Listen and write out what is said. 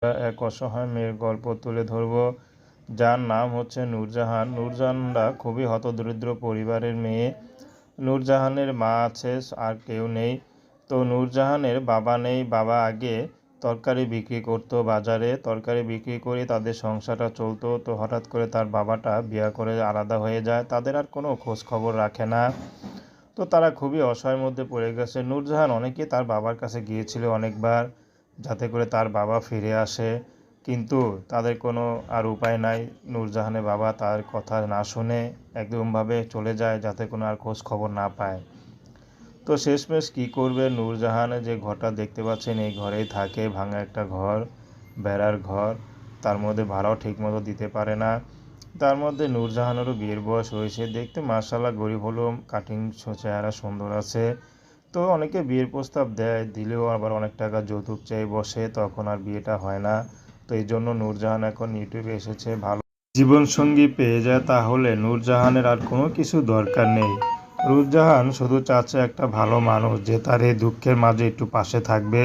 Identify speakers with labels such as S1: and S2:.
S1: এক অসহায় মেয়ের গল্প তুলে ধরব, যার নাম হচ্ছে নূরজাহান। নূরজাহানরা খুবই হতদরিদ্র পরিবারের মেয়ে। নূরজাহানের মা আছে, আর কেউ নেই। তো নূরজাহানের বাবা নেই। বাবা আগে তরকারি বিক্রি করতো বাজারে। তরকারি বিক্রি করে তাদের সংসারটা চলতো। তো হঠাৎ করে তার বাবাটা বিয়ে করে আলাদা হয়ে যায়। তাদের আর কোনো খোঁজ খবর রাখে না। তো তারা খুবই অসহায়ের মধ্যে পড়ে গেছে। নূরজাহান অনেকেই তার বাবার কাছে গিয়েছিল অনেকবার, যাতে করে তার বাবা ফিরে আসে, কিন্তু তাদের কোনো আর উপায় নাই। নূরজাহানের বাবা তার কথা না শুনে একদমভাবে চলে যায়, যাতে কোনো আর খোঁজ খবর না পায়। তো শেষমেশ কী করবে নূরজাহান? যে ঘরটা দেখতে পাচ্ছেন, এই ঘরেই থাকে, ভাঙা একটা ঘর, বেড়ার ঘর। তার মধ্যে ভাড়াও ঠিকমতো দিতে পারে না। তার মধ্যে নূরজাহানেরও বিয়ের বয়স হয়েছে, দেখতে মাশাআল্লাহ গরিব হলেও কাটিং চেহারা সুন্দর আছে। তো অনেকে বিয়ের প্রস্তাব দেয়, দিলেও আবার অনেক টাকা যৌতুক চেয়ে বসে, তখন আর বিয়েটা হয় না। তো এই জন্য নূরজাহান এখন ইউটিউবে এসেছে, ভালো জীবনসঙ্গী পেয়ে যায় তাহলে নূরজাহানের আর কোনো কিছু দরকার নেই। নূরজাহান শুধু চাচ্ছে একটা ভালো মানুষ, যে তার এই দুঃখের মাঝে একটু পাশে থাকবে।